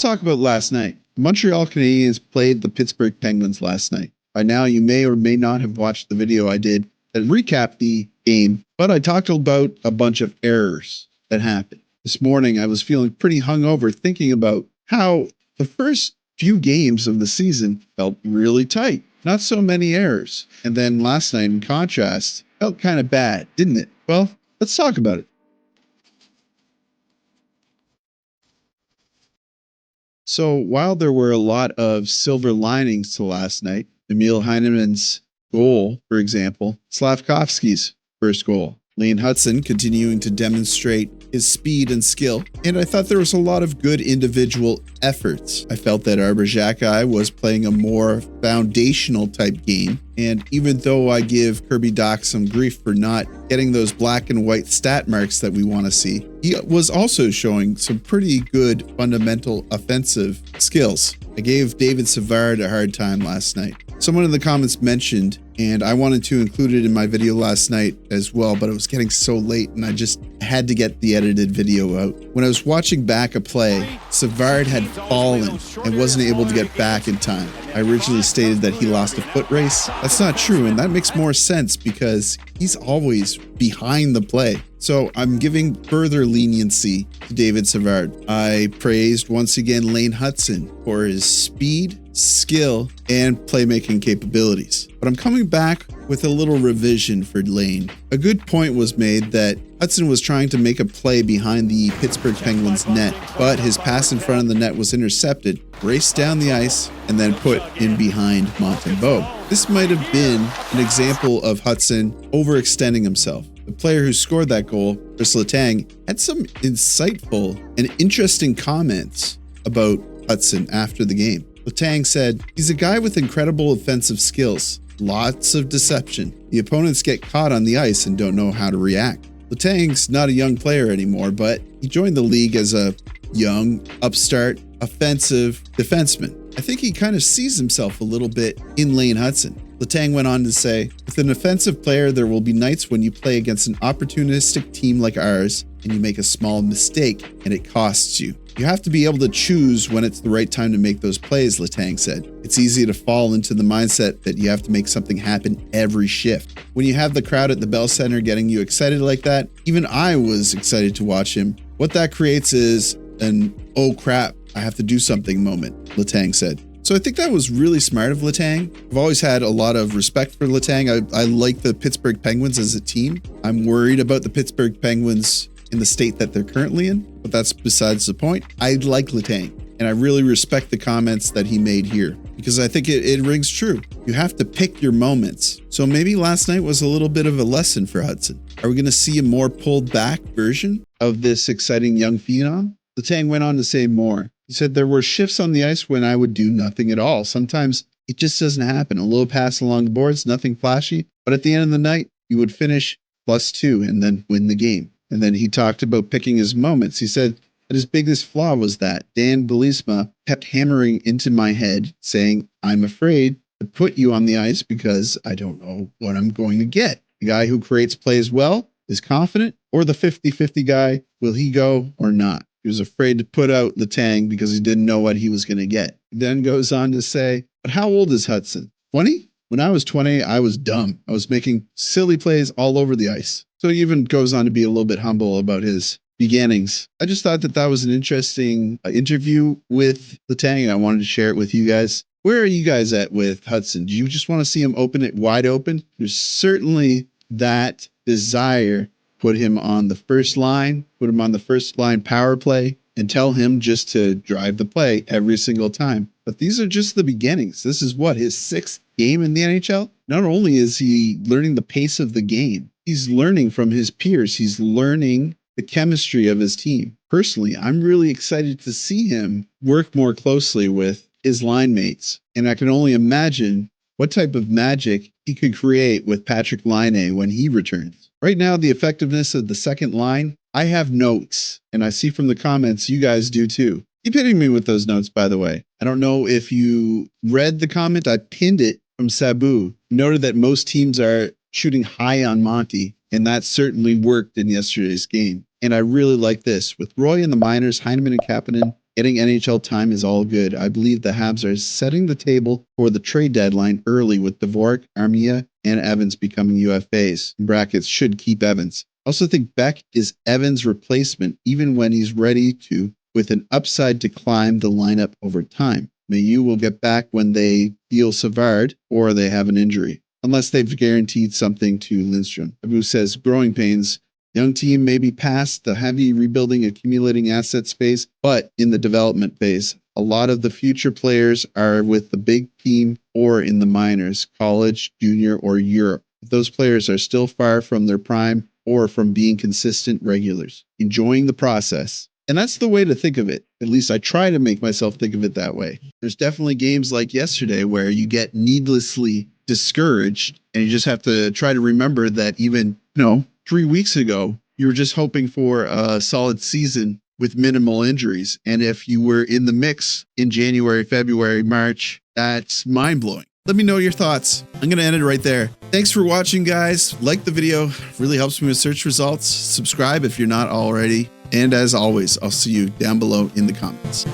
talk about last night. Montreal Canadiens played the Pittsburgh Penguins last night. By now, you may or may not have watched the video I did that recapped the game, but I talked about a bunch of errors that happened. This morning, I was feeling pretty hungover thinking about how the first few games of the season felt really tight. Not so many errors. And then last night, in contrast, felt kind of bad, didn't it? Well, let's talk about it. So while there were a lot of silver linings to last night, Emil Heineman's goal, for example, Slavkovsky's first goal, Lane Hutson continuing to demonstrate his speed and skill, and I thought there was a lot of good individual efforts. I felt that Arber Xhekaj was playing a more foundational type game, and even though I give Kirby Dach some grief for not getting those black and white stat marks that we want to see, he was also showing some pretty good fundamental offensive skills. I gave David Savard a hard time last night. Someone in the comments mentioned, and I wanted to include it in my video last night as well, but it was getting so late and I just had to get the edited video out. When I was watching back a play, Savard had fallen and wasn't able to get back in time. I originally stated that he lost a foot race. That's not true, and that makes more sense because he's always behind the play. So I'm giving further leniency to David Savard. I praised once again Lane Hutson for his speed, skill, and playmaking capabilities. But I'm coming back with a little revision for Lane. A good point was made that Hutson was trying to make a play behind the Pittsburgh Penguins net, but his pass in front of the net was intercepted, raced down the ice, and then put in behind Montembeault. This might have been an example of Hutson overextending himself. The player who scored that goal, Kris Letang, had some insightful and interesting comments about Hutson after the game. Letang said, "He's a guy with incredible offensive skills, lots of deception. The opponents get caught on the ice and don't know how to react." Letang's not a young player anymore, but he joined the league as a young, upstart, offensive defenseman. I think he kind of sees himself a little bit in Lane Hutson. Letang went on to say, "With an offensive player, there will be nights when you play against an opportunistic team like ours and you make a small mistake and it costs you. You have to be able to choose when it's the right time to make those plays," Letang said. "It's easy to fall into the mindset that you have to make something happen every shift. When you have the crowd at the Bell Center getting you excited like that, even I was excited to watch him. What that creates is an, oh crap, I have to do something moment," Letang said. So I think that was really smart of Letang. I've always had a lot of respect for Letang. I like the Pittsburgh Penguins as a team. I'm worried about the Pittsburgh Penguins in the state that they're currently in, but that's besides the point. I like Letang, and I really respect the comments that he made here because I think it rings true. You have to pick your moments. So maybe last night was a little bit of a lesson for Hutson. Are we going to see a more pulled back version of this exciting young phenom? Letang went on to say more. He said, "There were shifts on the ice when I would do nothing at all. Sometimes it just doesn't happen. A little pass along the boards, nothing flashy. But at the end of the night, you would finish +2 and then win the game." And then he talked about picking his moments. He said that his biggest flaw was that Dan Belisma kept hammering into my head saying, "I'm afraid to put you on the ice because I don't know what I'm going to get." The guy who creates plays well is confident, or the 50-50 guy, will he go or not? He was afraid to put out Letang because he didn't know what he was going to get. He then goes on to say, "But how old is Hutson? 20? When I was 20, I was dumb. I was making silly plays all over the ice." So he even goes on to be a little bit humble about his beginnings. I just thought that was an interesting interview with Letang, and I wanted to share it with you guys. Where are you guys at with Hutson? Do you just want to see him open it wide open? There's certainly that desire. Put him on the first line, put him on the first line power play, and tell him just to drive the play every single time. But these are just the beginnings. This is what, his 6th game in the NHL? Not only is he learning the pace of the game, he's learning from his peers. He's learning the chemistry of his team. Personally, I'm really excited to see him work more closely with his line mates. And I can only imagine what type of magic he could create with Patrik Laine when he returns. Right now, the effectiveness of the second line, I have notes, and I see from the comments you guys do too. Keep hitting me with those notes, by the way. I don't know if you read the comment. I pinned it from Sabu. Noted that most teams are shooting high on Monty, and that certainly worked in yesterday's game. And I really like this. With Roy in the minors, Heineman and Kapanen Getting NHL time is all good. I believe the Habs are setting the table for the trade deadline early with Dvorak, Armia, and Evans becoming UFAs. In brackets, should keep Evans. I also think Beck is Evans' replacement even when he's ready to, with an upside to climb the lineup over time. Mayu will get back when they deal Savard or they have an injury, unless they've guaranteed something to Lindstrom. Abu says, growing pains. Young team may be past the heavy rebuilding, accumulating asset space, but in the development phase. A lot of the future players are with the big team or in the minors, college, junior, or Europe. Those players are still far from their prime or from being consistent regulars. Enjoying the process. And that's the way to think of it. At least I try to make myself think of it that way. There's definitely games like yesterday where you get needlessly discouraged and you just have to try to remember that even, 3 weeks ago, you were just hoping for a solid season with minimal injuries. And if you were in the mix in January, February, March, that's mind-blowing. Let me know your thoughts. I'm going to end it right there. Thanks for watching, guys. Like the video. Really helps me with search results. Subscribe if you're not already. And as always, I'll see you down below in the comments.